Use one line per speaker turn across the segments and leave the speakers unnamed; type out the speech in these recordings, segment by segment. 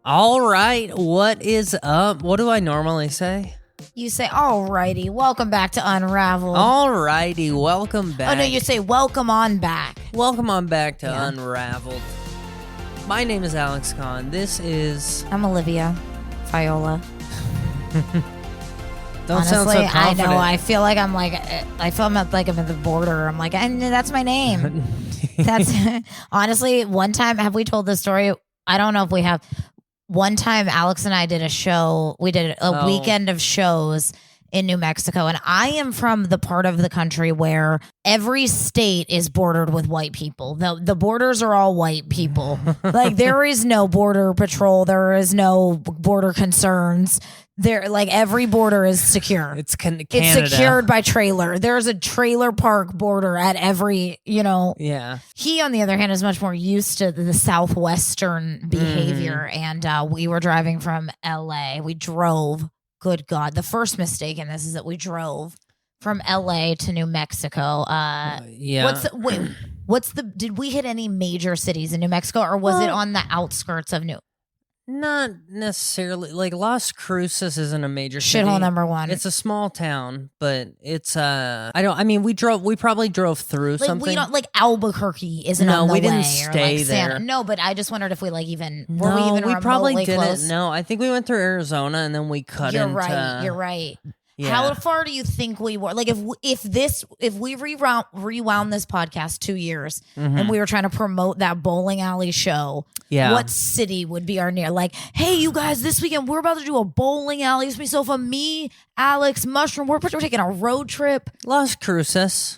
All right, what is up? What do I normally say?
You say, alrighty, welcome back to Unraveled.
All righty, welcome back.
Oh, no, you say, welcome on back.
Welcome on back to Unraveled. My name is Alex Kahn. This is...
I'm Olivia Viola.
Don't
Honestly,
sound so confident.
I know. I feel like I'm at the border. I'm like, that's my name. That's honestly, one time, have we told this story? I don't know if we have. One time, Alex and I did a show. We did a weekend of shows in New Mexico. And I am from the part of the country where every state is bordered with white people. The borders are all white people. Like, there is no border patrol. There is no border concerns. There, like, every border is secure.
It's Canada.
It's secured by trailer. There's a trailer park border at every,
Yeah.
He, on the other hand, is much more used to the Southwestern behavior. And we were driving from LA. We drove. Good God. The first mistake in this is that we drove from LA to New Mexico.
Yeah.
Did we hit any major cities in New Mexico, or was it on the outskirts of
Not necessarily. Like, Las Cruces isn't a major city.
Shithole number one.
It's a small town, but it's we probably drove through something.
We don't, like, Albuquerque isn't on the way.
No, we didn't
or
stay
like
there.
No, but I just wondered if we were we
probably
remotely
didn't.
close?
No, I think we went through Arizona and then we cut
You're
into...
right.
Yeah.
How far do you think we were? Like, if we rewound this podcast 2 years and we were trying to promote that bowling alley show, what city would be our near? Like, hey, you guys, this weekend we're about to do a bowling alley. It's myself and me, Alex, Mushroom. We're taking a road trip.
Las Cruces.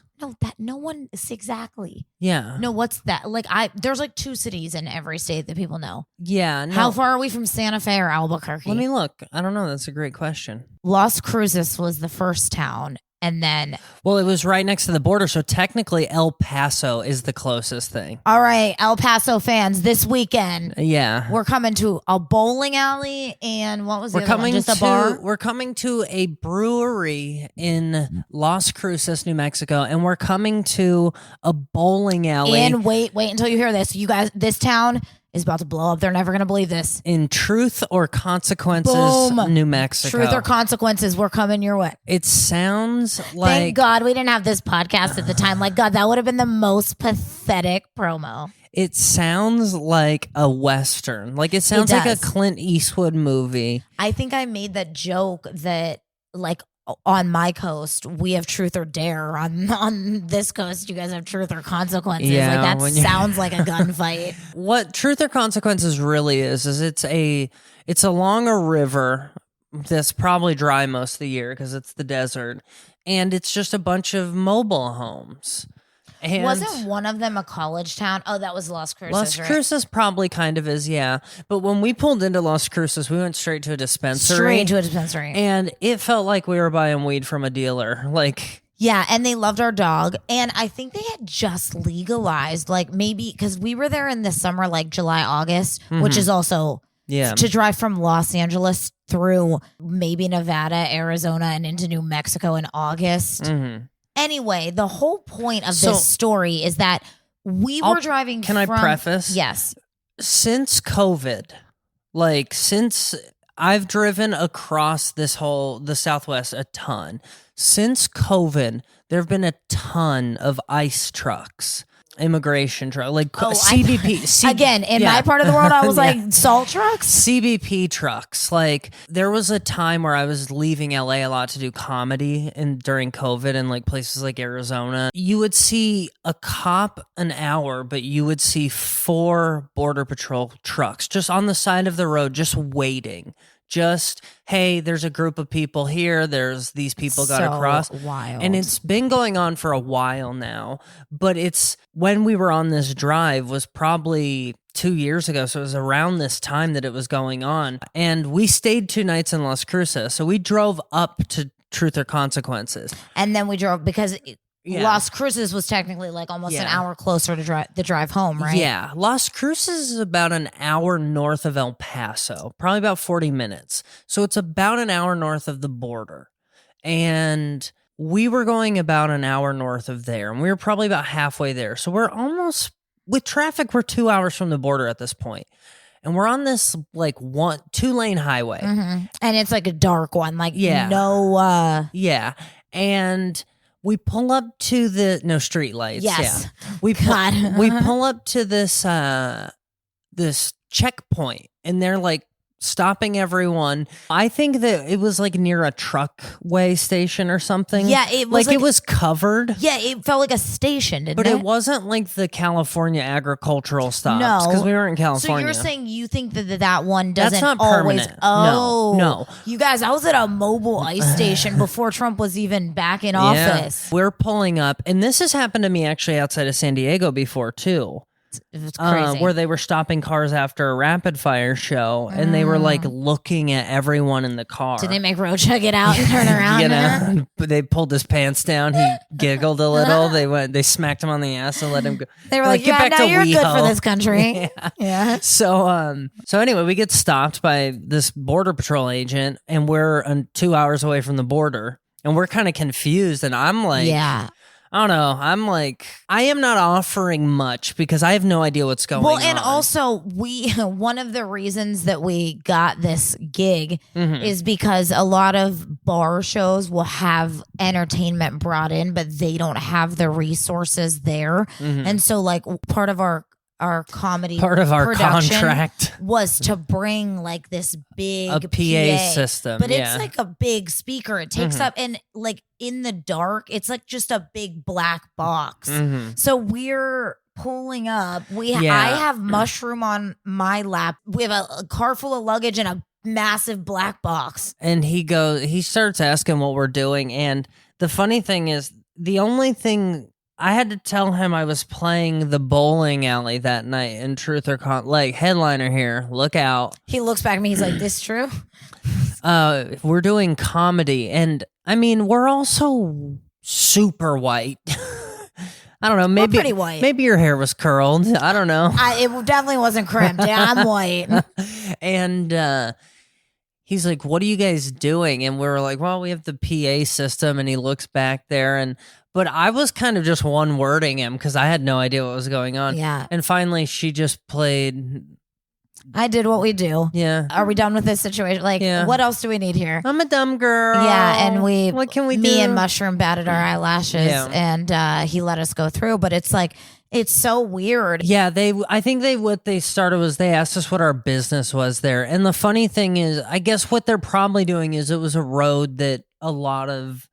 No one is exactly.
Yeah.
No, what's that? Like, there's like 2 cities in every state that people know.
Yeah. No.
How far are we from Santa Fe or Albuquerque?
Let me look. I don't know. That's a great question.
Las Cruces was the first town. And then...
Well, it was right next to the border, so technically El Paso is the closest thing.
All right, El Paso fans, this weekend, we're coming to a bowling alley, and what was the other one? Just a bar?
We're coming to a brewery in Las Cruces, New Mexico, and we're coming to a bowling alley.
And wait until you hear this. You guys, this town is about to blow up. They're never going to believe this.
In Truth or Consequences,
Boom.
New Mexico.
Truth or Consequences, we're coming your way.
It sounds like...
Thank God we didn't have this podcast at the time. Like, God, that would have been the most pathetic promo.
It sounds like a Western. Like, it sounds like a Clint Eastwood movie.
I think I made that joke that, like, on my coast, we have Truth or Dare. On this coast, you guys have Truth or Consequences.
Yeah,
like, that sounds like a gunfight.
What Truth or Consequences really is it's along a river that's probably dry most of the year because it's the desert, and it's just a bunch of mobile homes. And
wasn't one of them a college town? Oh, that was Las Cruces.
Las Cruces probably kind of is, yeah. But when we pulled into Las Cruces, we went straight to a dispensary. And it felt like we were buying weed from a dealer. Like,
yeah, and they loved our dog. And I think they had just legalized, like, maybe, because we were there in the summer, like July, August, which is also to drive from Los Angeles through maybe Nevada, Arizona, and into New Mexico in August. Anyway, the whole point of this story is that we were driving
Can I preface?
Yes.
Since COVID, since I've driven across the Southwest a ton, since COVID, there have been a ton of ICE trucks. Immigration truck, CBP.
Again, in my part of the world, I was like, salt trucks?
CBP trucks. Like, there was a time where I was leaving LA a lot to do comedy during COVID and like places like Arizona. You would see a cop an hour, but you would see 4 Border Patrol trucks just on the side of the road, just waiting. Just, hey, there's a group of people here. There's these people got to cross.
Wild.
And it's been going on for a while now. But it's when we were on this drive was probably 2 years ago. So it was around this time that it was going on. And we stayed 2 nights in Las Cruces. So we drove up to Truth or Consequences.
And then we drove because... Las Cruces was technically like almost an hour closer to the drive home, right?
Yeah. Las Cruces is about an hour north of El Paso, probably about 40 minutes. So it's about an hour north of the border. And we were going about an hour north of there, and we were probably about halfway there. So we're almost, with traffic, we're 2 hours from the border at this point. and we're on this like 2-lane highway.
And it's like a dark one, like
Yeah.
no
Yeah. And we pull up to the street lights.
Yes.
Yeah.
God.
We pull up to this this checkpoint, and they're like stopping everyone. I think that it was like near a truckway station or something.
Yeah, it was
like it was covered.
Yeah, it felt like a station, didn't
But
it?
it wasn't like the California agricultural stops.
No.
Because we weren't in
So
California.
you're saying you think that one doesn't
That's not
always...
permanent.
Oh.
No.
You guys, I was at a mobile ice station before Trump was even back in office.
We're pulling up, and this has happened to me actually outside of San Diego before too.
It's crazy.
Where they were stopping cars after a rapid fire show, and they were like looking at everyone in the car.
Did they make Rocha get out and turn around?
You know, but they pulled his pants down. He giggled a little. They smacked him on the ass and let him go.
They were like,
"Get back
now
to
you're good
WeHo."
for this country. Yeah.
So anyway, we get stopped by this border patrol agent, and we're 2 hours away from the border, and we're kind of confused. And I'm like,
Yeah.
I don't know. I'm like, I am not offering much because I have no idea what's going on.
Well, and also one of the reasons that we got this gig is because a lot of bar shows will have entertainment brought in, but they don't have the resources there. And so like part of our comedy
contract
was to bring like this big
a PA system,
but it's like a big speaker. It takes up, and like in the dark, it's like just a big black box. So we're pulling up. I have Mushroom on my lap. We have a car full of luggage and a massive black box.
And he starts asking what we're doing, and the funny thing is, the only thing I had to tell him I was playing the bowling alley that night in Truth or like headliner here, look out.
He looks back at me, he's like, this true?
We're doing comedy, and I mean, we're also super white. I don't know, maybe
we're pretty white.
Maybe your hair was curled. I don't know.
It definitely wasn't crimped. Yeah, I'm white.
And he's like, what are you guys doing? And we were like, well, we have the PA system. And he looks back there, but I was kind of just one wording him because I had no idea what was going on.
Yeah.
And finally, she just played.
I did what we do.
Yeah.
Are we done with this situation? Like, what else do we need here?
I'm a dumb girl.
Yeah, and
what can we do?
Me and Mushroom batted our eyelashes, and he let us go through. But it's like, it's so weird.
Yeah, I think what they started was they asked us what our business was there. And the funny thing is, I guess what they're probably doing is it was a road that a lot of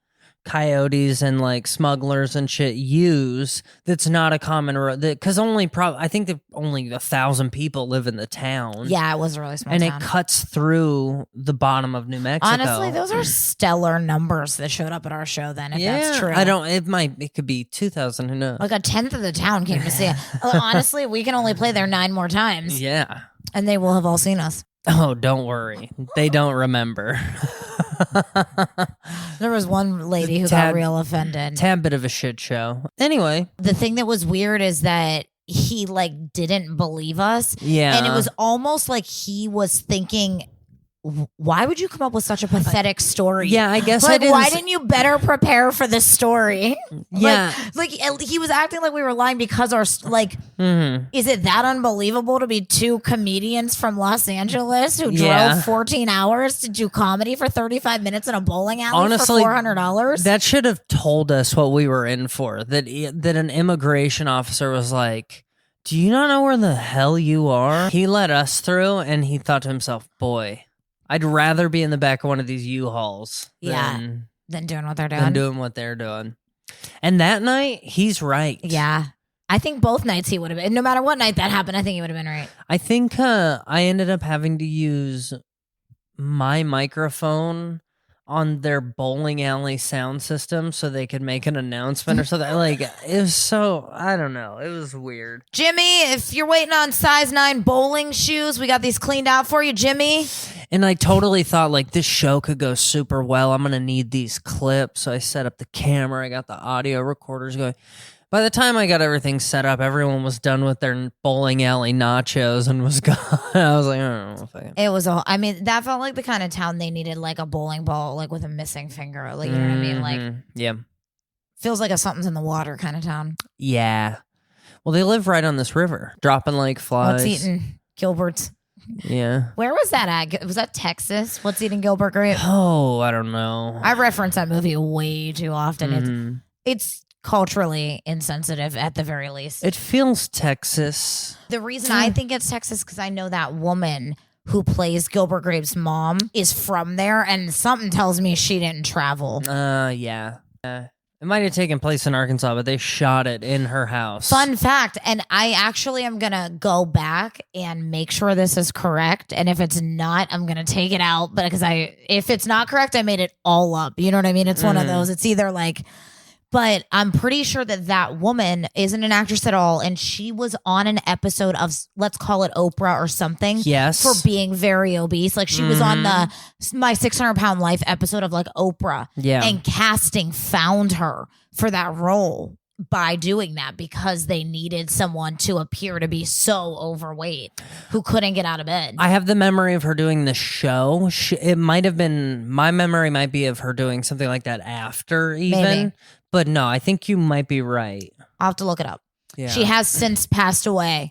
coyotes and like smugglers and shit use. That's not a common road. Because I think that only 1,000 people live in the town.
Yeah, it was a really small
and
town.
It cuts through the bottom of New Mexico.
Honestly, those are stellar numbers that showed up at our show then, if that's true.
It could be 2,000, who knows?
Like a tenth of the town came to see it. Honestly, we can only play there 9 more times.
Yeah.
And they will have all seen us.
Oh, don't worry. They don't remember.
There was one lady who got real offended.
Tad bit of a shit show. Anyway.
The thing that was weird is that he like didn't believe us.
Yeah.
And it was almost like he was thinking, why would you come up with such a pathetic story?
Yeah, I guess
like, why didn't you better prepare for this story?
Yeah.
like he was acting like we were lying because is it that unbelievable to be 2 comedians from Los Angeles who drove 14 hours to do comedy for 35 minutes in a bowling alley
Honestly,
for $400?
That should have told us what we were in for. That an immigration officer was like, do you not know where the hell you are? He let us through, and he thought to himself, boy, I'd rather be in the back of one of these U-Hauls
than doing what they're doing.
Than doing what they're doing. And that night, he's right.
Yeah. I think both nights he would have been. No matter what night that happened, I think he would have been right.
I think I ended up having to use my microphone on their bowling alley sound system so they could make an announcement or something. Like, it was so, I don't know. It was weird.
Jimmy, if you're waiting on size 9 bowling shoes, we got these cleaned out for you, Jimmy.
And I totally thought, like, this show could go super well. I'm going to need these clips. So I set up the camera. I got the audio recorders going. By the time I got everything set up, everyone was done with their bowling alley nachos and was gone. I was like, I don't know.
It was that felt like the kind of town they needed, like a bowling ball, like with a missing finger. Like, you know what I mean? Like,
yeah.
Feels like a something's in the water kind of town.
Yeah. Well, they live right on this river, dropping like flies.
What's eating? Gilbert's.
Yeah.
Where was that at? Was that Texas? What's Eating Gilbert Grape?
Oh, I don't know.
I reference that movie way too often.
Mhm.
It's culturally insensitive at the very least.
It feels Texas.
The reason I think it's Texas because I know that woman who plays Gilbert Grape's mom is from there, and something tells me she didn't travel.
Yeah. It might have taken place in Arkansas, but they shot it in her house.
Fun fact, and I actually am going to go back and make sure this is correct, and if it's not, I'm going to take it out, but because if it's not correct, I made it all up. You know what I mean? It's one of those. It's either like, but I'm pretty sure that woman isn't an actress at all, and she was on an episode of, let's call it Oprah or something.
Yes.
For being very obese. Like she was on the My 600 Pound Life episode of like Oprah.
Yeah.
And casting found her for that role by doing that because they needed someone to appear to be so overweight who couldn't get out of bed.
I have the memory of her doing the show. It might have been, my memory might be of her doing something like that after even.
Maybe.
But no, I think you might be right.
I'll have to look it up.
Yeah.
She has since passed away.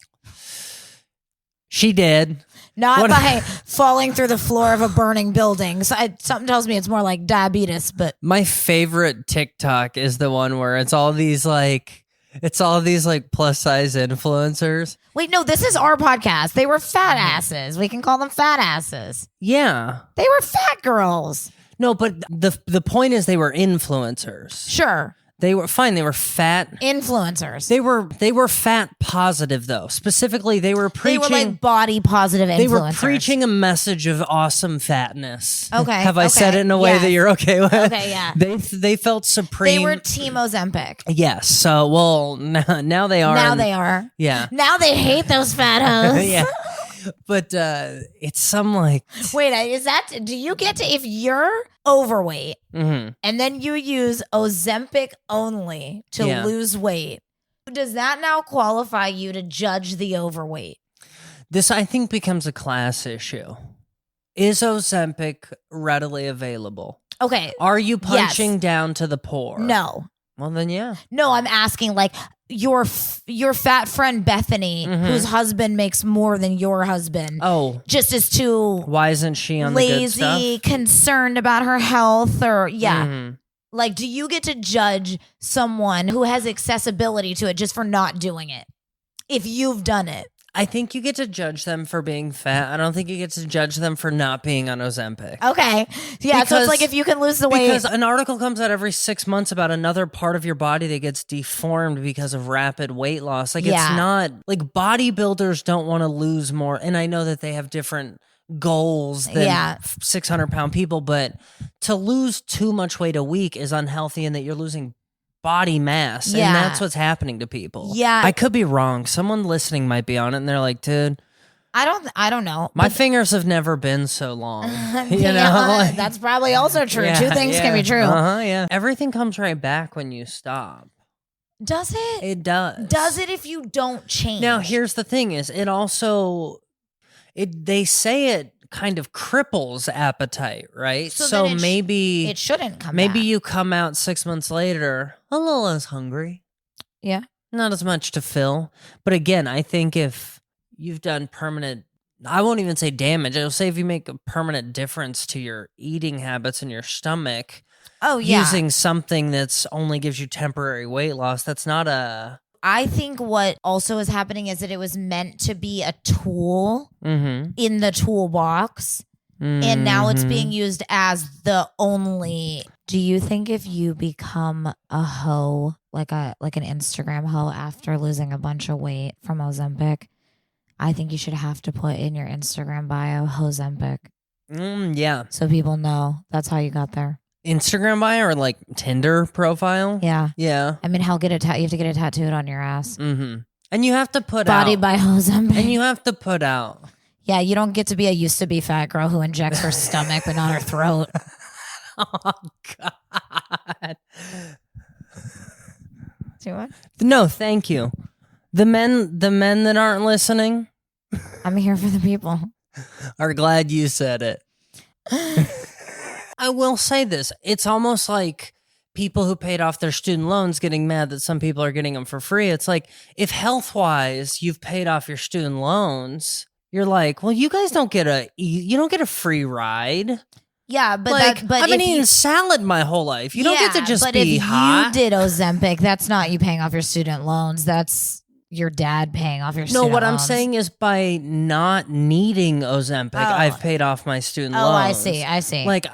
She did.
Not by falling through the floor of a burning building. So something tells me it's more like diabetes, but
My favorite TikTok is the one where it's all these like plus size influencers.
wait, no, this is our podcast. They were fat asses. We can call them fat asses.
Yeah.
They were fat girls.
No, but the point is they were influencers.
Sure.
They were fine. They were fat.
Influencers.
They were fat positive though. Specifically, they were preaching.
They were like body positive influencers.
They were preaching a message of awesome fatness.
Okay.
Have I said it in a way
Yes.
that you're okay with?
Okay, yeah.
They felt supreme.
They were Team Ozempic.
Yes. So, well, now they are.
Now they are.
Yeah.
Now they hate those fat hoes.
Yeah. But it's some like.
Wait, do you get to, if you're overweight
Mhm.
and then you use Ozempic only to
Yeah.
lose weight, does that now qualify you to judge the overweight?
This, I think, becomes a class issue. Is Ozempic readily available?
Okay.
Are you
Yes.
punching down to the poor?
No.
Well, then, yeah.
No, I'm asking like your fat friend Bethany, whose husband makes more than your husband,
Oh,
just is too
why isn't she on the good stuff?
lazy, concerned about her health, or
Mhm.
like, do you get to judge someone who has accessibility to it just for not doing it if you've done it?
I think you get to judge them for being fat. I don't think you get to judge them for not being on Ozempic.
Okay. Yeah. So
Because-
it's like if you can lose the weight.
Because an article comes out every 6 months about another part of your body that gets deformed because of rapid weight loss. Like,
Yeah.
it's not like bodybuilders don't want to lose more. And I know that they have different goals than
Yeah.
600-pound people, but to lose too much weight a week is unhealthy and that you're losing body mass.
Yeah.
And that's what's happening to people.
Yeah.
I could be wrong. Someone listening might be on it and they're like, dude,
I don't know.
my fingers have never been so long. You
Yeah,
know, like-
that's probably also true.
Yeah,
Two things can be true.
Yeah. Everything comes right back when you stop.
Does it?
It does.
Does it if you don't change?
Now, here's the thing: is it also they say it kind of cripples appetite, right?
So then
maybe
it shouldn't come
maybe
back.
you come out 6 months later a little less hungry,
Yeah.
not as much to fill. But again, I think if you've done permanent, I won't even say damage. I'll say if you make a permanent difference to your eating habits and your stomach.
Oh, yeah.
Using something that's only gives you temporary weight loss, that's not a.
I think what also is happening is that it was meant to be a tool
Mm-hmm.
in the toolbox, and now it's being used as the only. Do you think if you become a hoe, like an Instagram hoe after losing a bunch of weight from Ozempic, I think you should have to put in your Instagram bio Ozempic
Yeah.
so people know that's how you got there.
Instagram bio or like Tinder profile.
Yeah.
Yeah.
I mean, hell, you have to get it tattooed on your ass.
Mm-hmm. And you have to put
Body
out.
by Ozempic.
And you have to put out.
Yeah, you don't get to be a used to be fat girl who injects her stomach but not her throat.
Oh God.
See what?
No, thank you. The men that aren't listening
I'm here for the people.
are glad you said it. I will say this. It's almost like people who paid off their student loans getting mad that some people are getting them for free. It's like, if health-wise you've paid off your student loans, you're like, well, you guys don't get you don't get a free ride.
Yeah, but
Like,
but
I've been
if
eating salad my whole life. You don't get to just
but
be
if
hot.
you did Ozempic, that's not you paying off your student loans. That's your dad paying off your student loans.
No, what I'm saying is by not needing Ozempic, I've paid off my student loans.
I see.
Like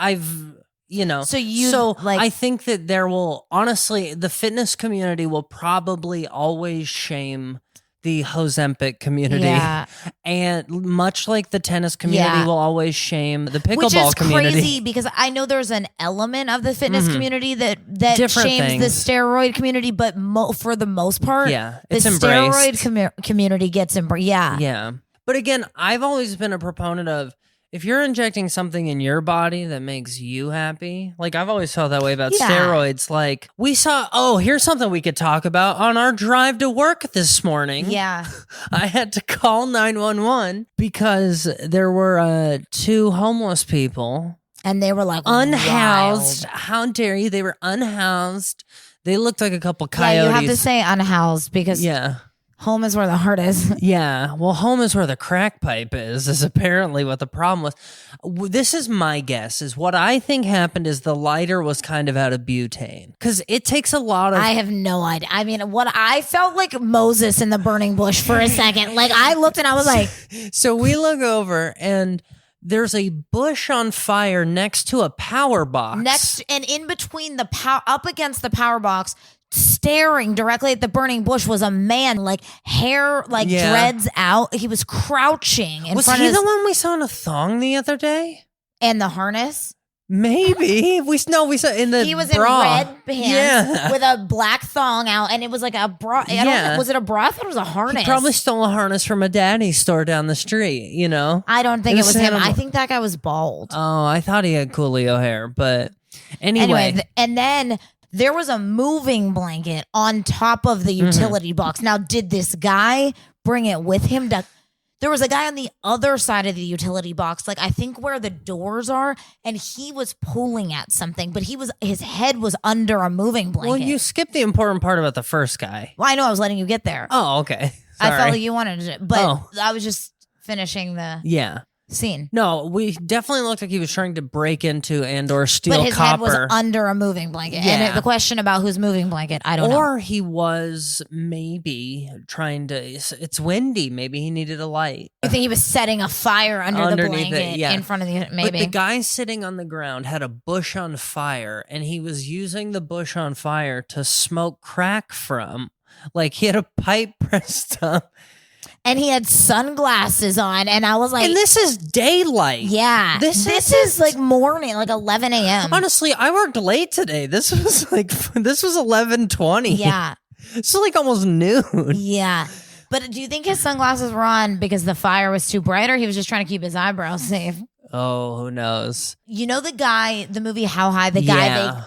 So I think that there will, honestly, the fitness community will probably always shame the Ozempic community.
Yeah.
And much like the tennis community will always shame the pickleball
Which is
community.
crazy because I know there's an element of the fitness community that
Different
shames
things.
the steroid community, but for the most part,
Yeah,
the
it's
steroid
embraced.
community gets embraced. Yeah.
Yeah. But again, I've always been a proponent of, if you're injecting something in your body that makes you happy, like I've always felt that way about steroids. Like we saw, here's something we could talk about on our drive to work this morning.
Yeah.
I had to call 911 because there were 2 homeless people.
And they were like
Unhoused.
wild.
How dare you? They were unhoused. They looked like a couple coyotes.
Yeah, you have to say unhoused because home is where the heart is.
Yeah. Well, home is where the crack pipe is apparently what the problem was. This is my guess, is what I think happened is the lighter was kind of out of butane. Because it takes a lot of...
I have no idea. I mean, what I felt like Moses in the burning bush for a second. Like I looked and I was like...
So we look over and there's a bush on fire next to a power box.
And in between up against the power box, staring directly at the burning bush was a man, like hair, dreads out. He was crouching in
was
front
he
of
the one we saw in a thong the other day?
And the harness.
Maybe we saw in the
he was
bra.
in red pants with a black thong out, and it was like a bra. Was it a bra? I thought it was a harness.
He probably stole a harness from a daddy store down the street. You know,
I don't think it was him. I think that guy was bald.
Oh, I thought he had Coolio hair, but anyway.
And then there was a moving blanket on top of the utility box. Now, did this guy bring it with him? There was a guy on the other side of the utility box, like I think where the doors are, and he was pulling at something, but his head was under a moving blanket.
Well, you skipped the important part about the first guy.
Well, I know I was letting you get there.
Oh, okay.
I
Sorry.
felt like you wanted to, but I was just finishing the scene.
No, we definitely looked like he was trying to break into or steal
but his
copper.
head was under a moving blanket.
Yeah.
And the question about whose moving blanket, I don't know.
Or he was maybe trying to, it's windy. Maybe he needed a light.
I think he was setting a fire underneath the blanket in front of the, maybe.
But the guy sitting on the ground had a bush on fire, and he was using the bush on fire to smoke crack from. Like he had a pipe pressed up.
And he had sunglasses on, and I was like...
And this is daylight.
Yeah. This is like morning, like 11 a.m.
Honestly, I worked late today. This was 11:20.
Yeah.
This is like almost noon.
Yeah. But do you think his sunglasses were on because the fire was too bright, or he was just trying to keep his eyebrows safe?
Oh, who knows?
You know the movie How High? The guy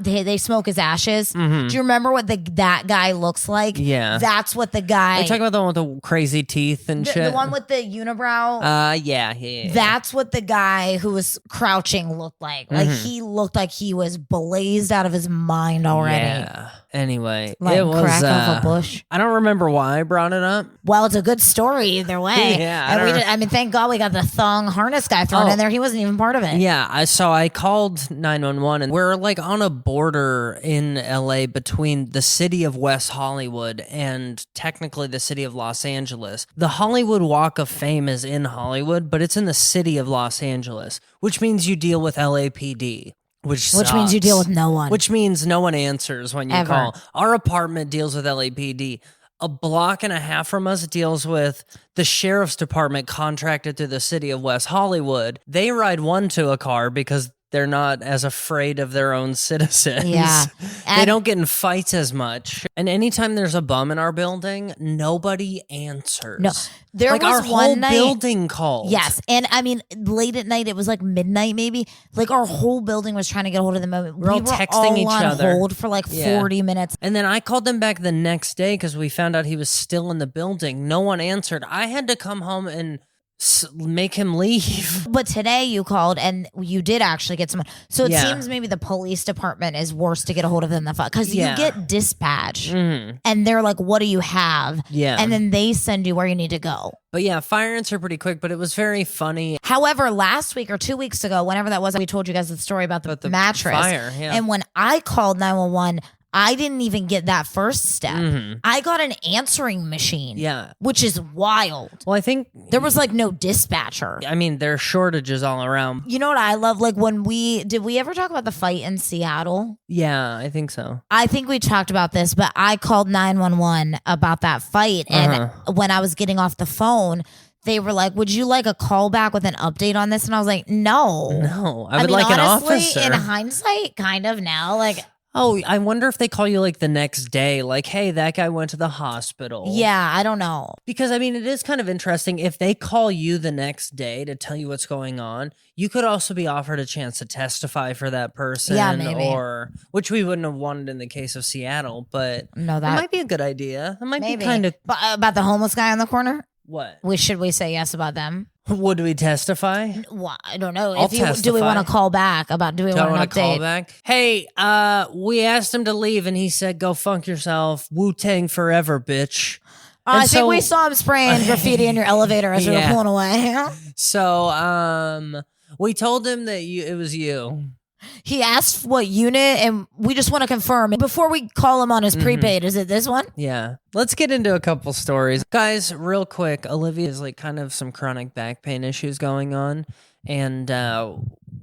they smoke his ashes.
Mm-hmm.
Do you remember what that guy looks like?
Yeah,
that's what the guy.
Are you talking about the one with the crazy teeth and shit?
The one with the unibrow.
Yeah.
That's what the guy who was crouching looked like. Like he looked like he was blazed out of his mind already.
Yeah. Anyway,
like
it was
crack off a bush.
I don't remember why I brought it up.
Well, it's a good story either way.
Yeah,
I mean, thank God we got the thong harness guy thrown in there. He wasn't even part of it.
Yeah, so I called 911, and we're like on a border in LA between the city of West Hollywood and technically the city of Los Angeles. The Hollywood Walk of Fame is in Hollywood, but it's in the city of Los Angeles, which means you deal with LAPD. Which
means you deal with no one.
Which means no one answers when you call. Our apartment deals with LAPD. A block and a half from us deals with the sheriff's department contracted through the city of West Hollywood. They ride one to a car because they're not as afraid of their own citizens.
Yeah.
They don't get in fights as much. And anytime there's a bum in our building, nobody answers.
No. There
like
was
our
one
whole
night,
building called.
Yes. And I mean, late at night, it was like midnight maybe. Like our whole building was trying to get a hold of the moment.
We're all texting each
on
other.
Hold for like 40 minutes.
And then I called them back the next day because we found out he was still in the building. No one answered. I had to come home and make him leave.
But today you called and you did actually get someone. So it
Yeah.
seems maybe the police department is worse to get a hold of than the because
Yeah.
you get dispatch
Mhm.
and they're like, what do you have?
Yeah.
And then they send you where you need to go.
But yeah, fire ants are pretty quick, but it was very funny.
However, last week or 2 weeks ago, whenever that was, we told you guys the story about the mattress.
Fire, yeah.
And when I called 911, I didn't even get that first step.
Mhm.
I got an answering machine.
Yeah.
Which is wild.
Well, I think
There was like no dispatcher.
I mean, there are shortages all around.
You know what I love? Like when did we ever talk about the fight in Seattle?
Yeah, I think so.
I think we talked about this, but I called 911 about that fight. And when I was getting off the phone, they were like, would you like a call back with an update on this? And I was like, no.
No, I would
mean,
like an
honestly,
officer.
in hindsight, kind of now. Like,
Oh, I wonder if they call you like the next day, like, hey, that guy went to the hospital.
yeah, I don't know.
Because I mean, it is kind of interesting. If they call you the next day to tell you what's going on, you could also be offered a chance to testify for that person.
Yeah, maybe.
Or, which we wouldn't have wanted in the case of Seattle, but
No,
that
that
might be a good idea. That might
maybe
be kind of.
But, about the homeless guy on the corner.
What?
Should we say yes about them?
Would we testify?
Well, I don't know.
I'll
Do we
testify.
want to call back about? Do we
Do I
want an
want to call
update?
back? Hey, we asked him to leave, and he said, "Go funk yourself, Wu-Tang forever, bitch."
I
And
think we saw him spraying graffiti in your elevator as we were
Yeah.
pulling away.
So, we told him that it was you.
He asked what unit, and we just want to confirm before we call him on his prepaid. Is it this one?
Yeah. Let's get into a couple stories. Guys, real quick, Olivia has like kind of some chronic back pain issues going on. And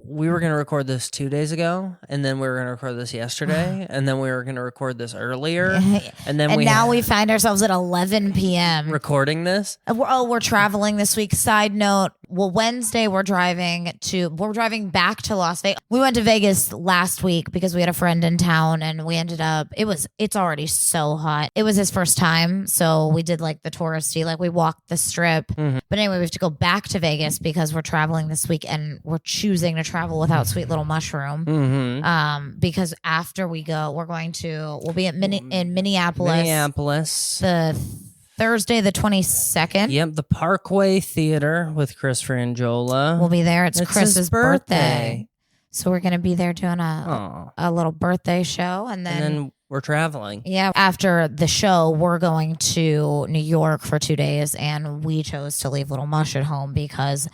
we were going to record this 2 days ago, and then we were going to record this yesterday, and then we were going to record this earlier. And then
And we find ourselves at 11 p.m.
recording this.
We're traveling this week. Side note, Wednesday we're driving back to Las Vegas. We went to Vegas last week because we had a friend in town, and we ended up, it's already so hot. It was his first time, so we did like the touristy, like we walked the strip. But anyway, we have to go back to Vegas because we're traveling this week, and we're choosing to travel without Sweet Little Mushroom. Because after we go, we'll be in Minneapolis. The Thursday, the 22nd.
Yep, the Parkway Theater with Chris Frangiola.
We'll be there. It's Chris's
his
birthday. So we're going to be there doing a little birthday show. And then
we're traveling.
Yeah. After the show, we're going to New York for 2 days. And we chose to leave Little Mush at home because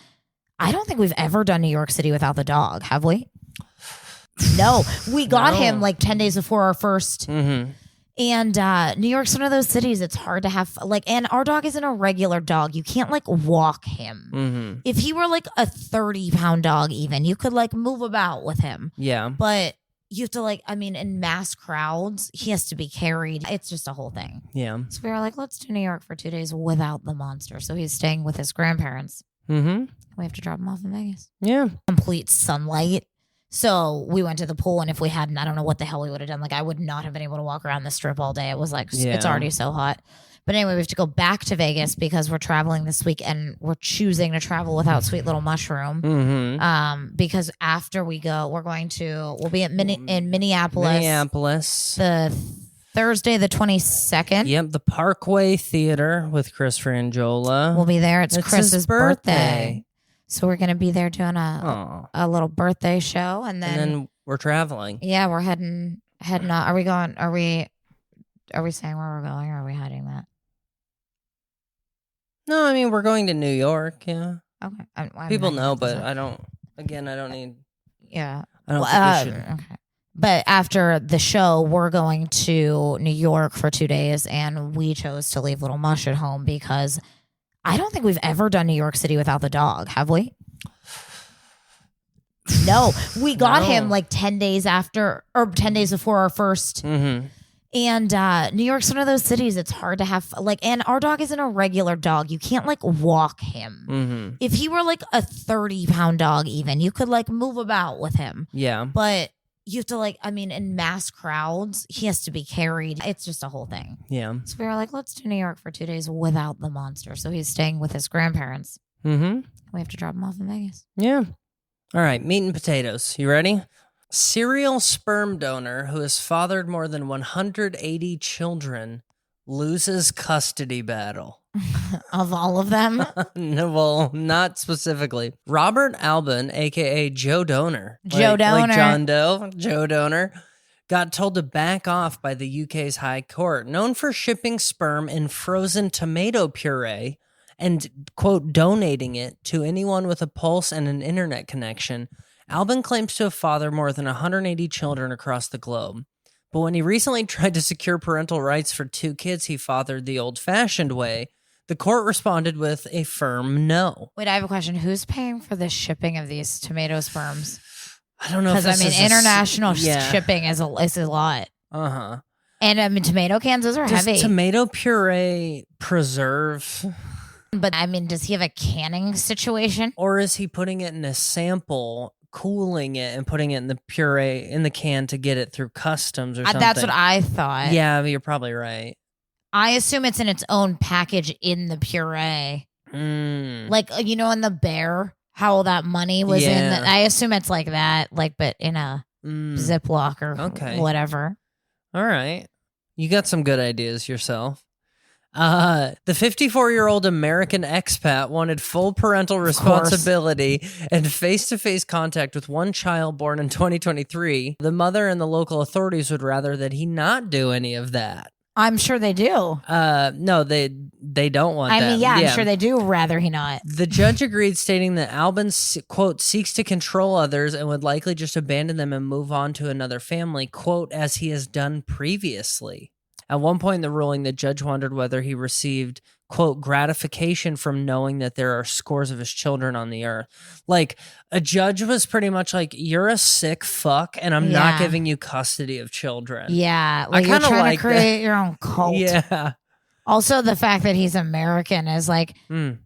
I don't think we've ever done New York City without the dog, have we? No. We got him like 10 days before our first. And New York's one of those cities it's hard to have and our dog isn't a regular dog. You can't like walk him. If he were like a 30-pound dog even, you could like move about with him.
Yeah.
But you have to in mass crowds, he has to be carried. It's just a whole thing.
Yeah.
So we were like, let's do New York for 2 days without the monster. So he's staying with his grandparents. We have to drop him off in Vegas.
Yeah.
Complete sunlight. So we went to the pool, and if we hadn't, I don't know what the hell we would have done. Like, I would not have been able to walk around the strip all day. It was like, it's already so hot. But anyway, we have to go back to Vegas because we're traveling this week, and we're choosing to travel without Sweet Little Mushroom. Because after we go, we'll be in Minneapolis. The Thursday, the 22nd.
Yep, the Parkway Theater with Chris Frangiola.
We'll be there. It's Chris's birthday. So we're going to be there doing a little birthday show. And then
we're traveling.
Yeah, we're heading on. Are we saying where we're going, or are we hiding that?
No, I mean, we're going to New York, yeah.
Okay.
People know, but I don't need...
Yeah.
I don't think we should.
Okay. But after the show, we're going to New York for 2 days, and we chose to leave Little Mush at home because I don't think we've ever done New York City without the dog, have we? No. We got him like 10 days before our first. And New York's one of those cities it's hard to have and our dog isn't a regular dog. You can't like walk him. If he were like a 30-pound dog even, you could like move about with him.
Yeah.
But you have to in mass crowds, he has to be carried. It's just a whole thing.
Yeah.
So we were like, let's do New York for 2 days without the monster. So he's staying with his grandparents. We have to drop him off in Vegas.
Yeah. All right, meat and potatoes. You ready? Serial sperm donor who has fathered more than 180 children loses custody battle.
Of all of them?
No, well, not specifically. Robert Albin, a.k.a. Joe Donor.
Joe Donor.
Like John Doe, Joe Donor, got told to back off by the UK's High Court, known for shipping sperm in frozen tomato puree and, quote, donating it to anyone with a pulse and an internet connection. Albin claims to have fathered more than 180 children across the globe. But when he recently tried to secure parental rights for 2 kids he fathered the old-fashioned way, the court responded with a firm no.
Wait, I have a question. Who's paying for the shipping of these tomato sperms?
I don't know.
Because international shipping is a lot.
Uh-huh.
And tomato cans, those are
Does
heavy.
tomato puree preserve?
But does he have a canning situation?
Or is he putting it in a sample, cooling it, and putting it in the puree in the can to get it through customs or something?
That's what I thought.
Yeah, you're probably right.
I assume it's in its own package in the puree. Like, in the bear, how all that money was in. I assume it's like that, but in a Ziploc or whatever.
All right. You got some good ideas yourself. The 54-year-old American expat wanted full parental responsibility and face-to-face contact with one child born in 2023. The mother and the local authorities would rather that he not do any of that.
I'm sure they do.
No, they don't want that.
I'm sure they do rather he not.
The judge agreed, stating that Albin, quote, seeks to control others and would likely just abandon them and move on to another family, quote, as he has done previously. At one point in the ruling, the judge wondered whether he received, quote, gratification from knowing that there are scores of his children on the earth. Like, a judge was pretty much like, you're a sick fuck, and I'm not giving you custody of children.
Yeah. Like, you're trying to create your own cult.
Yeah.
Also, the fact that he's American is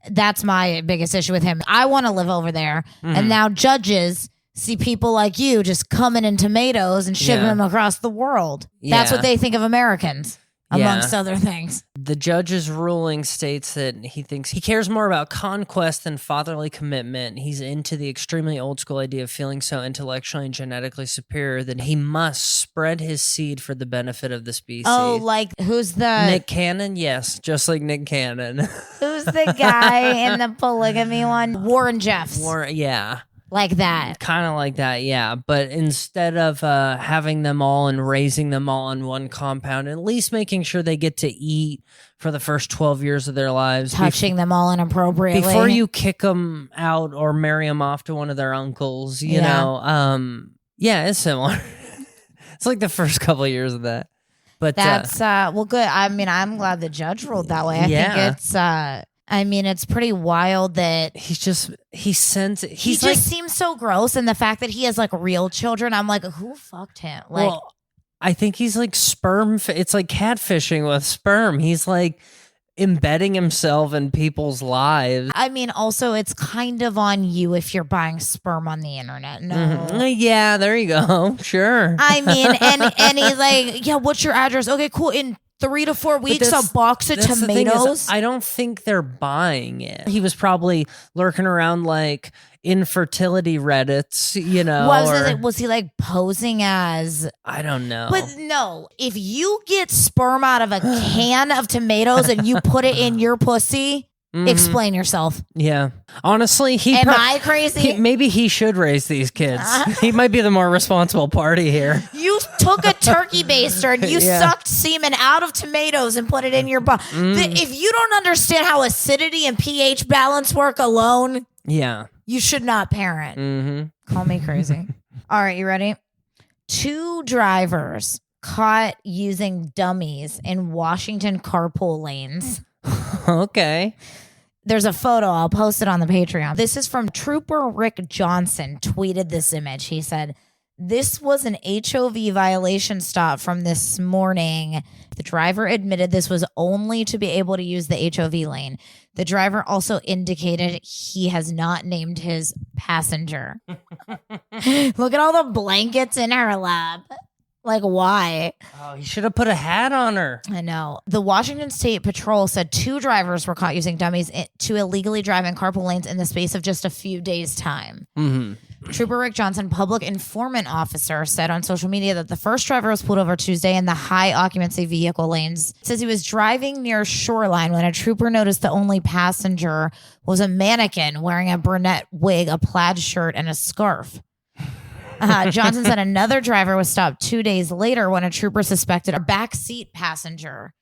that's my biggest issue with him. I want to live over there. And now judges see people like you just coming in tomatoes and shipping them across the world. That's what they think of Americans, amongst other things.
The judge's ruling states that he thinks he cares more about conquest than fatherly commitment. He's into the extremely old school idea of feeling so intellectually and genetically superior that he must spread his seed for the benefit of the species.
Oh, like who's the...
Nick Cannon? Yes, just like Nick Cannon.
Who's the guy in the polygamy one? Warren Jeffs.
Yeah.
Like that.
Kind of like that, yeah. But instead of having them all and raising them all in one compound, at least making sure they get to eat for the first 12 years of their lives.
Touching them all inappropriately.
Before you kick them out or marry them off to one of their uncles, you know. Yeah, it's similar. It's like the first couple of years of that. But
that's, well, good. I'm glad the judge ruled that way. I think it's... it's pretty wild that
he just
seems so gross, and the fact that he has real children, I'm like, who fucked him?
Well, I think he's like sperm. It's like catfishing with sperm. He's like embedding himself in people's lives.
Also, it's kind of on you if you're buying sperm on the internet. No,
yeah, there you go. Sure.
And he's like, yeah, what's your address? Okay, cool. In 3 to 4 weeks, a box of tomatoes.
I don't think they're buying it. He was probably lurking around infertility Reddits,
Was he posing as?
I don't know.
But no, if you get sperm out of a can of tomatoes and you put it in your pussy, explain yourself.
Yeah. Honestly,
Am I crazy?
Maybe he should raise these kids. He might be the more responsible party here.
You took a turkey baster and you sucked semen out of tomatoes and put it in your body. If you don't understand how acidity and pH balance work alone, you should not parent. Call me crazy. All right, you ready? 2 drivers caught using dummies in Washington carpool lanes.
Okay.
There's a photo. I'll post it on the Patreon. This is from Trooper Rick Johnson, tweeted this image. He said, this was an HOV violation stop from this morning. The driver admitted this was only to be able to use the HOV lane. The driver also indicated he has not named his passenger. Look at all the blankets in her lap. Why?
Oh, he should have put a hat on her.
I know. The Washington State Patrol said 2 drivers were caught using dummies to illegally drive in carpool lanes in the space of just a few days' time. Trooper Rick Johnson, public informant officer, said on social media that the first driver was pulled over Tuesday in the high occupancy vehicle lanes. It says he was driving near Shoreline when a trooper noticed the only passenger was a mannequin wearing a brunette wig, a plaid shirt, and a scarf. Johnson said another driver was stopped 2 days later when a trooper suspected a backseat passenger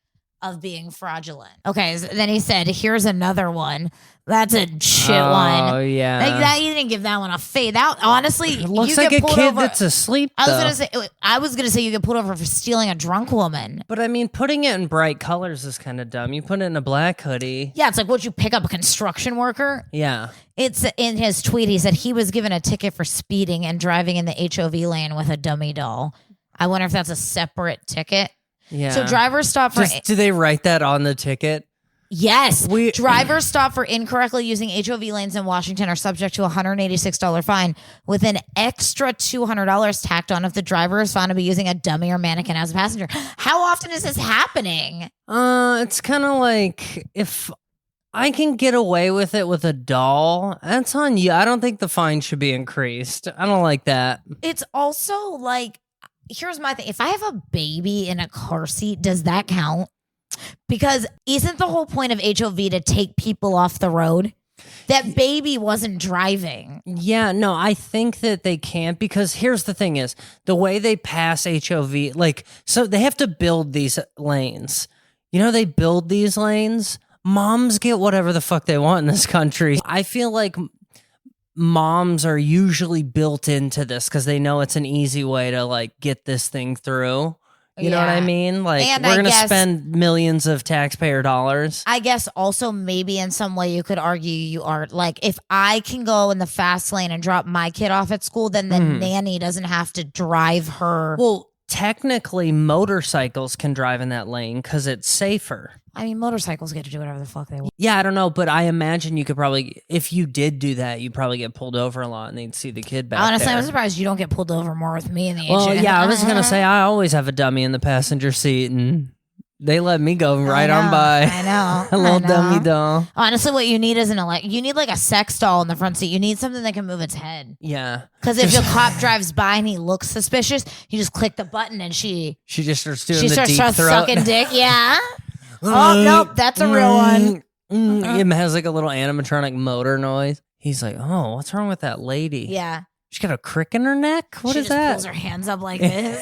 of being fraudulent. Okay, so then he said, here's another one. That's a shit one.
Oh, yeah.
That you didn't give that one a fade. That honestly,
It looks
you
like
get
a
pulled
kid
over.
that's asleep,
I was gonna say you get pulled over for stealing a drunk woman.
But I mean, putting it in bright colors is kind of dumb. You put it in a black hoodie.
Yeah, it's like, would you pick up a construction worker?
Yeah.
It's in his tweet. He said he was given a ticket for speeding and driving in the HOV lane with a dummy doll. I wonder if that's a separate ticket.
Yeah.
So drivers stop for
do they write that on the ticket?
yes. Drivers stopped for incorrectly using HOV lanes in Washington are subject to a $186 fine with an extra $200 tacked on if the driver is found to be using a dummy or mannequin as a passenger. How often is this happening?
It's kind of like if I can get away with it with a doll, that's on you. I don't think the fine should be increased. I don't like that.
It's also like, here's my thing. If I have a baby in a car seat, does that count? Because isn't the whole point of HOV to take people off the road? That baby wasn't driving.
Yeah, no, I think that they can't because here's the thing is the way they pass HOV, like, so they have to build these lanes. You know, they build these lanes. Moms get whatever the fuck they want in this country. I feel like moms are usually built into this because they know it's an easy way to like get this thing through. You know what I mean? Like,
And
we're
I
going to
guess-
spend millions of taxpayer dollars.
I guess also maybe in some way you could argue you are like, if I can go in the fast lane and drop my kid off at school, then the nanny doesn't have to drive her.
Well, technically, motorcycles can drive in that lane because it's safer.
I mean, motorcycles get to do whatever the fuck they want.
Yeah, I don't know, but I imagine you could probably, if you did do that, you'd probably get pulled over a lot and they'd see the kid back
Honestly,
there.
I'm surprised you don't get pulled over more with me in the
Well,
HOV.
yeah, I was going to say, I always have a dummy in the passenger seat and they let me go right on by.
I know.
A little
I know.
dummy doll.
Honestly, what you need is you need like a sex doll in the front seat. You need something that can move its head.
Yeah.
Because if your cop drives by and he looks suspicious, you just click the button and she
just starts doing
she
the
starts
deep throat.
sucking dick. Yeah. Oh nope, that's a real one.
It has like a little animatronic motor noise. He's like, "Oh, what's wrong with that lady?
Yeah.
She's got a crick in her neck. What
she
is
just
that?"
pulls her hands up like this.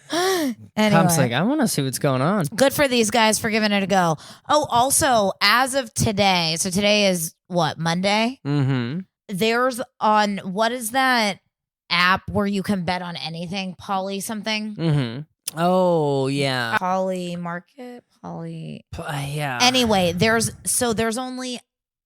Tom's
Anyway.
like, "I want to see what's going on."
Good for these guys for giving it a go. Oh, also, as of today, so today is what, Monday?
Mm-hmm.
There's on, what is that app where you can bet on anything? Poly something?
Mm-hmm. Oh yeah.
Poly Market?
Yeah.
Anyway, there's only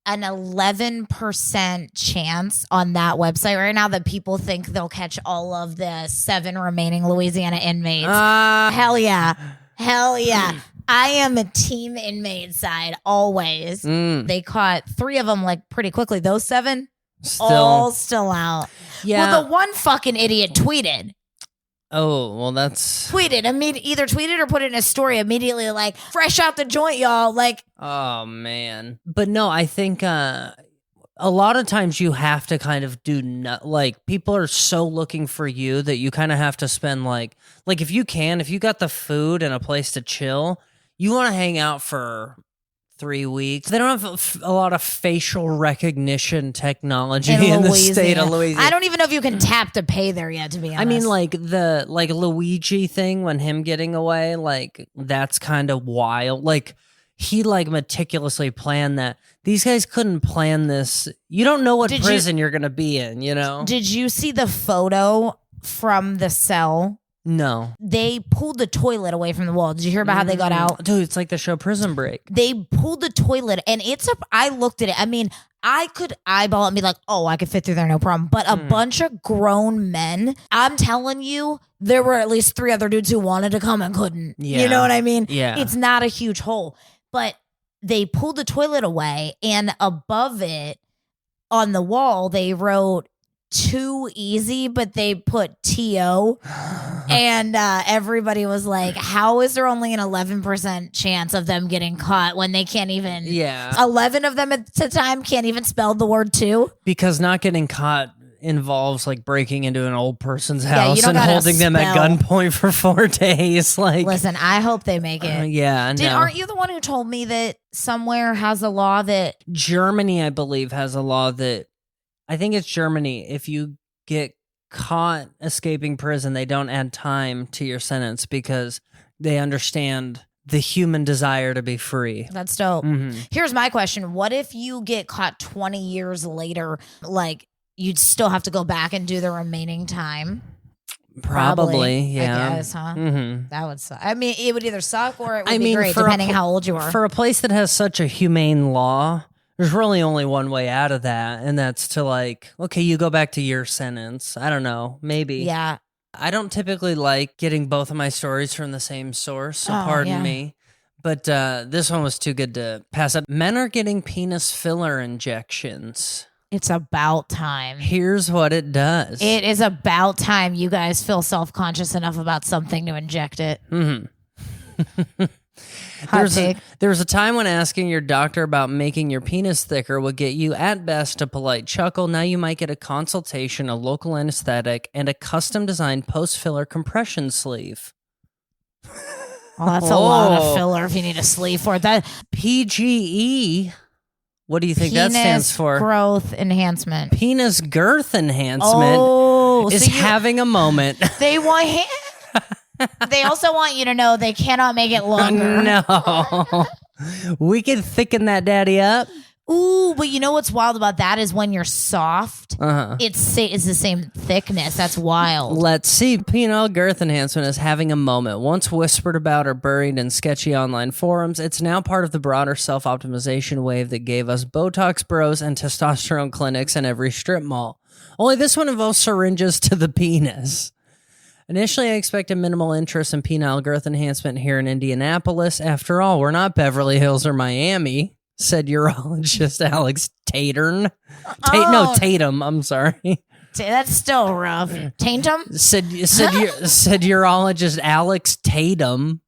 an 11% chance on that website right now that people think they'll catch all of the 7 remaining Louisiana inmates. Hell yeah. Hell yeah. I am a team inmate side always. They caught 3 of them like pretty quickly. Those 7 all still out.
Yeah.
Well, the one fucking idiot tweeted.
Oh, well, that's...
Either tweeted or put it in a story immediately like, fresh out the joint, y'all. Like,
Oh, man. But no, I think a lot of times you have to kind of do... like, people are so looking for you that you kind of have to spend like if you got the food and a place to chill, you want to hang out for 3 weeks. They don't have a lot of facial recognition technology in the state of Louisiana.
I don't even know if you can tap to pay there yet, to be honest.
I mean, like the Luigi thing when him getting away, like that's kind of wild. Like he like meticulously planned that. These guys couldn't plan this. You don't know what prison you're gonna be in, you know?
Did you see the photo from the cell?
No.
They pulled the toilet away from the wall. Did you hear about how they got out?
Dude, it's like the show Prison Break.
They pulled the toilet and I looked at it. I mean, I could eyeball it and be like, oh, I could fit through there, no problem. But a bunch of grown men, I'm telling you, there were at least 3 other dudes who wanted to come and couldn't.
Yeah.
You know what I mean?
Yeah.
It's not a huge hole. But they pulled the toilet away and above it on the wall, they wrote, too easy, but they put TO. And everybody was like, how is there only an 11% chance of them getting caught when they can't even...
Yeah.
11 of them at the time can't even spell the word two?
Because not getting caught involves like breaking into an old person's
you
house
don't
and
gotta
holding them at
spell.
gunpoint for 4 days. Like,
Listen, I hope they make it.
yeah, no.
Aren't you the one who told me that somewhere has a law that...
Germany, I believe, has a law that, I think it's Germany, if you get caught escaping prison, they don't add time to your sentence because they understand the human desire to be free.
That's dope.
Mm-hmm.
Here's my question. What if you get caught 20 years later? Like, you'd still have to go back and do the remaining time?
Probably, yeah.
I guess, huh?
Mm-hmm.
That would suck. I mean, it would either suck or it would be great, depending how old you are.
For a place that has such a humane law, there's really only one way out of that, and that's to like, okay, you go back to your sentence. I don't know, maybe.
Yeah.
I don't typically like getting both of my stories from the same source, so pardon me. But this one was too good to pass up. Men are getting penis filler injections.
It's about time.
Here's what it does.
It is about time you guys feel self-conscious enough about something to inject it.
Mm-hmm.
There
was a time when asking your doctor about making your penis thicker would get you at best a polite chuckle. Now you might get a consultation, a local anesthetic, and a custom-designed post-filler compression sleeve.
Well, that's a lot of filler if you need a sleeve for it. That
PGE. What do you think that stands for?
Growth enhancement.
Penis girth enhancement is having a moment.
They want... They also want you to know they cannot make it longer.
No. We can thicken that daddy up.
Ooh, but you know what's wild about that is when you're soft, it's the same thickness. That's wild.
Let's see. Penile girth enhancement is having a moment. Once whispered about or buried in sketchy online forums, it's now part of the broader self-optimization wave that gave us Botox bros and testosterone clinics in every strip mall. Only this one involves syringes to the penis. Initially, I expected minimal interest in penile girth enhancement here in Indianapolis. After all, we're not Beverly Hills or Miami, said urologist Alex Tatum. Tatum, I'm sorry.
That's still rough. Tatum?
Said urologist Alex Tatum.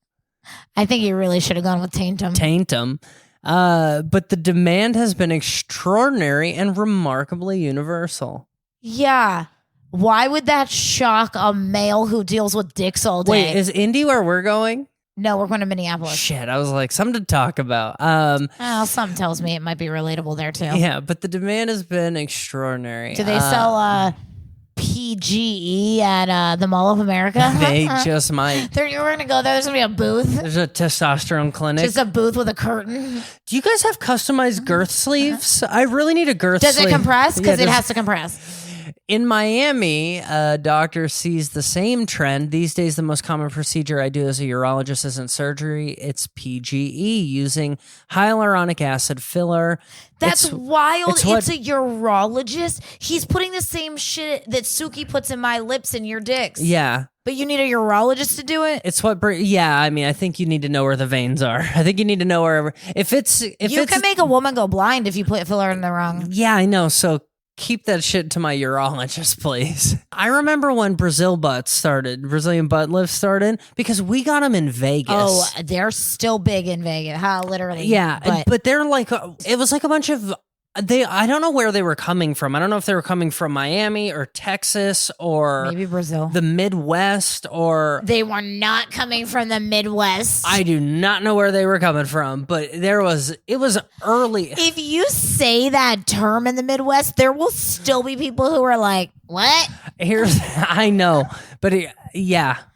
I think you really should have gone with Tatum.
But the demand has been extraordinary and remarkably universal.
Yeah. Why would that shock a male who deals with dicks all day?
Wait, is Indy where we're going?
No, we're going to Minneapolis.
Shit, I was like, something to talk about.
Something tells me it might be relatable there too.
Yeah, but the demand has been extraordinary.
Do they sell PGE at the Mall of America?
They just might.
We're going to go there. There's going to be a booth.
There's a testosterone clinic.
Just a booth with a curtain.
Do you guys have customized girth sleeves? I really need a girth sleeve.
Does it compress? Because it has to compress.
In Miami, a doctor sees the same trend. These days, the most common procedure I do as a urologist isn't surgery. It's PGE, using hyaluronic acid filler.
That's wild. It's a urologist. He's putting the same shit that Suki puts in my lips and your dicks.
Yeah.
But you need a urologist to do it?
It's what, I mean, I think you need to know where the veins are. I think you need to know wherever. You can
make a woman go blind if you put filler in the wrong.
Yeah, I know. So keep that shit to my urologist, please. I remember when Brazilian butt lift started, because we got them in Vegas.
Oh, they're still big in Vegas. Literally.
Yeah, but they're like, it was like a bunch of, I don't know where they were coming from. I don't know if they were coming from Miami or Texas or
maybe Brazil,
the Midwest, or
they were not coming from the Midwest.
I do not know where they were coming from, but it was early.
If you say that term in the Midwest, there will still be people who are like, what?
I know, but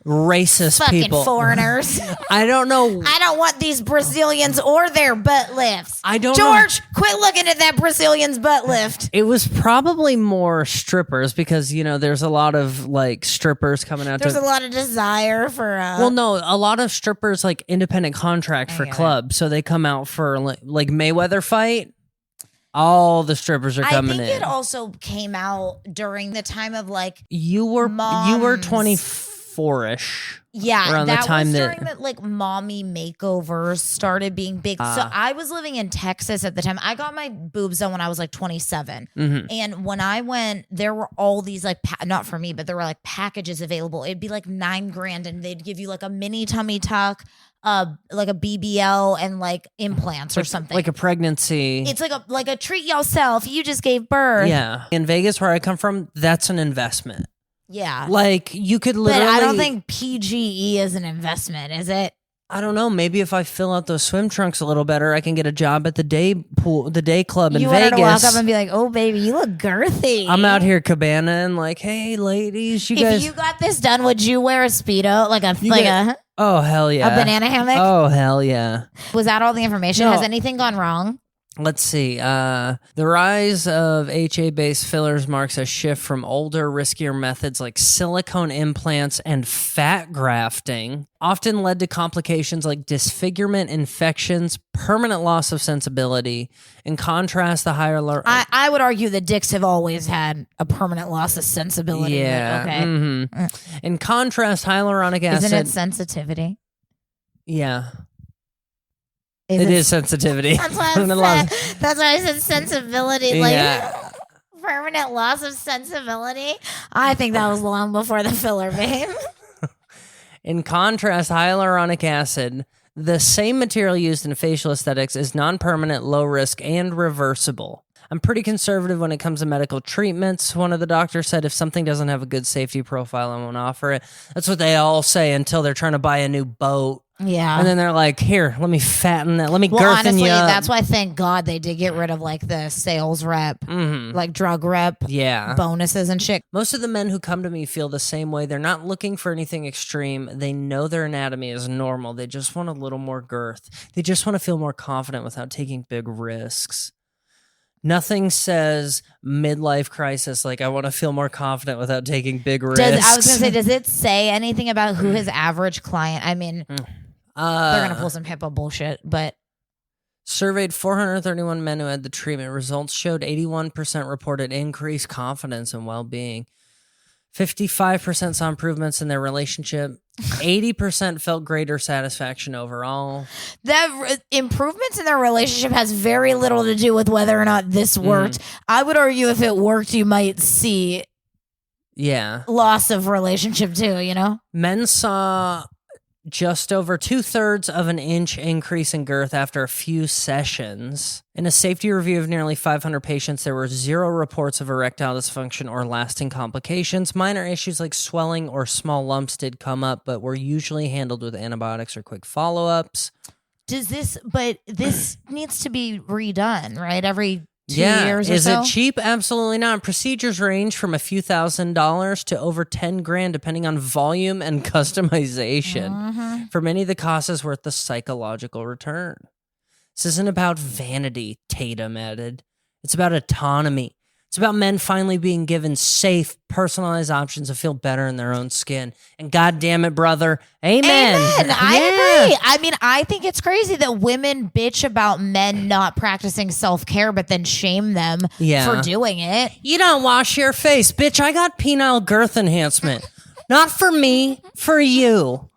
racist
fucking
people.
Foreigners.
I don't know.
I don't want these Brazilians or their butt lifts.
George,
quit looking at that Brazilian's butt lift.
It was probably more strippers because, there's a lot of like strippers coming out.
There's a lot of desire for...
a lot of strippers like independent contract for clubs. So they come out for like Mayweather fight. All the strippers are coming in.
I think it also came out during the time of like
you were
moms.
24-ish
Yeah,
around the
that
time
was
that
during that like mommy makeovers started being big. So I was living in Texas at the time. I got my boobs done when I was like 27. And when I went, there were all these like, not for me, but there were like packages available. It'd be like $9,000 and they'd give you like a mini tummy tuck, like a BBL and like implants or something.
like a pregnancy.
It's like a treat yourself. You just gave birth.
Yeah. In Vegas, where I come from, that's an investment.
Yeah.
Like you could literally.
But I don't think PGE is an investment, is it?
I don't know. Maybe if I fill out those swim trunks a little better, I can get a job at the day pool, the day club in
You
Vegas.
want her to walk up and be like, "Oh, baby, you look girthy."
I'm out here cabana and like, hey, ladies, you guys.
If you got this done, would you wear a Speedo,
Oh hell yeah!
a banana hammock?
Oh hell yeah!
Was that all the information?
No.
Has anything gone wrong?
Let's see. The rise of HA-based fillers marks a shift from older, riskier methods like silicone implants and fat grafting, often led to complications like disfigurement, infections, permanent loss of sensibility. In contrast, the higher...
I would argue that dicks have always had a permanent loss of sensibility.
Yeah.
Okay.
Mm-hmm. In contrast, hyaluronic acid...
Isn't it sensitivity?
Yeah. It is sensitivity.
That's why I said sensibility. Like permanent loss of sensibility. I think that was long before the filler, babe.
In contrast, hyaluronic acid, the same material used in facial aesthetics, is non-permanent, low risk, and reversible. I'm pretty conservative when it comes to medical treatments. One of the doctors said if something doesn't have a good safety profile, I won't offer it. That's what they all say until they're trying to buy a new boat.
Yeah.
And then they're like, here, let me fatten that. Let me girthen
honestly,
you up.
that's why thank God they did get rid of like the sales rep, like drug rep bonuses and shit.
Most of the men who come to me feel the same way. They're not looking for anything extreme. They know their anatomy is normal. They just want a little more girth. They just want to feel more confident without taking big risks. Nothing says midlife crisis like I want to feel more confident without taking big risks.
I was going to say, does it say anything about who his average client? I mean, they're going to pull some HIPAA bullshit, but...
Surveyed 431 men who had the treatment. Results showed 81% reported increased confidence and well-being. 55% saw improvements in their relationship. 80% felt greater satisfaction overall.
That improvements in their relationship has very little to do with whether or not this worked. I would argue if it worked, you might see loss of relationship too, you know?
Men saw just over 2/3 of an inch increase in girth after a few sessions. In a safety review of nearly 500 patients, there were 0 reports of erectile dysfunction or lasting complications. Minor issues like swelling or small lumps did come up, but were usually handled with antibiotics or quick follow-ups.
This needs to be redone, right? Every 2 years or so?
Is it cheap? Absolutely not. Procedures range from a few $1,000s to over $10,000, depending on volume and customization. For many, the cost is worth the psychological return. This isn't about vanity, Tatum added. It's about autonomy. It's about men finally being given safe, personalized options to feel better in their own skin. And God damn it, brother, amen.
I agree. I mean, I think it's crazy that women bitch about men not practicing self-care, but then shame them for doing it.
You don't wash your face. Bitch, I got penile girth enhancement. Not for me, for you.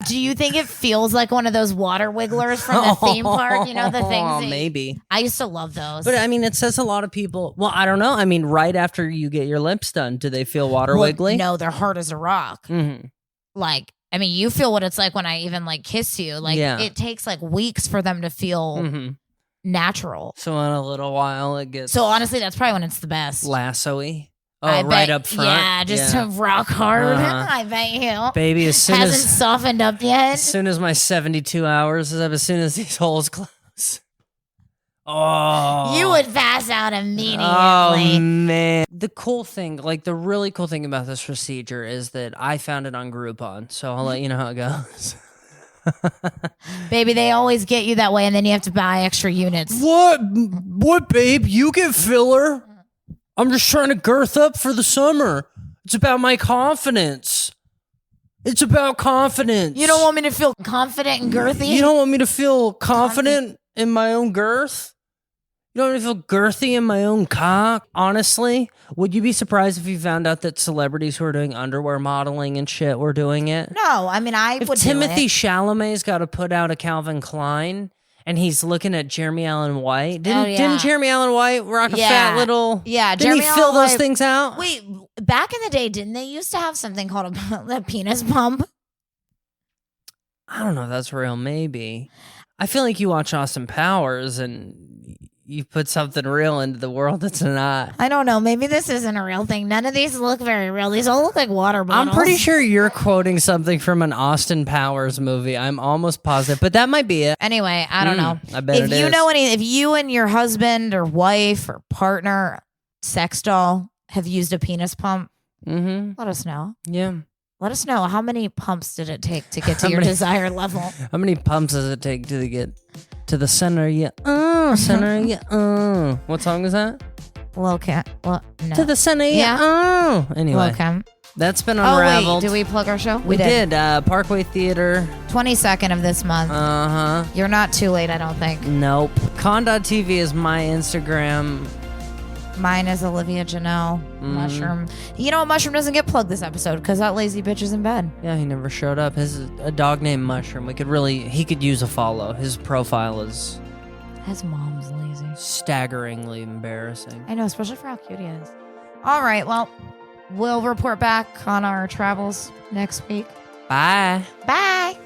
Do you think it feels like one of those water wigglers from the theme park? You know, the things.
Maybe.
I used to love those.
But I mean, it says a lot of people. Well, I don't know. I mean, right after you get your lips done, do they feel water wiggly?
No, they're hard as a rock. Like, I mean, you feel what it's like when I even like kiss you. Like, it takes like weeks for them to feel natural.
So in a little while, it gets.
So honestly, that's probably when it's the best.
Lasso-y. Oh, right up front?
Yeah, just to rock hard. I bet you.
Baby, as soon
hasn't softened up yet.
As soon as my 72 hours is up, as soon as these holes close. Oh.
You would pass out immediately.
Oh, man. The cool thing, like the really cool thing about this procedure is that I found it on Groupon, so I'll let you know how it goes.
Baby, they always get you that way, and then you have to buy extra units.
What, babe? You get filler? I'm just trying to girth up for the summer. It's about my confidence. It's about confidence.
You don't want me to feel confident and girthy?
You don't want me to feel confident in my own girth? You don't even feel girthy in my own cock? Honestly, would you be surprised if you found out that celebrities who are doing underwear modeling and shit were doing it?
No, I mean, I
If
would
Timothy
do it.
Chalamet's got to put out a Calvin Klein and he's looking at Jeremy Allen White,
yeah.
didn't Jeremy Allen White rock a fat little...
Yeah,
didn't
Jeremy
he fill
Allen
those
White-
things out?
Wait, back in the day, didn't they used to have something called a penis pump?
I don't know if that's real, maybe. I feel like you watch Austin Powers and you put something real into the world that's not.
I don't know. Maybe this isn't a real thing. None of these look very real. These all look like water bottles.
I'm pretty sure you're quoting something from an Austin Powers movie. I'm almost positive, but that might be it.
Anyway, I don't know.
I bet
If
it
you
is.
know if you and your husband or wife or partner, sex doll, have used a penis pump, let us know.
Yeah.
Let us know how many pumps did it take to get to
How
your
many-
desired level.
How many pumps does it take to get to the center? Yeah. Center. Yeah. What song is that?
Low cat. Well, no.
To the center. Yeah.
Low
Anyway,
cam.
that's been
Oh
Unraveled.
wait, did we plug our show?
We did. Parkway Theater.
22nd of this month. You're not too late, I don't think.
Nope. Con.tv is my Instagram.
Mine is Olivia Janelle. Mushroom. You know what? Mushroom doesn't get plugged this episode because that lazy bitch is in bed.
Yeah, he never showed up. His a dog named Mushroom. He could use a follow. His profile is
His mom's lazy.
staggeringly embarrassing.
I know, especially for how cute he is. All right, well, we'll report back on our travels next week.
Bye.
Bye.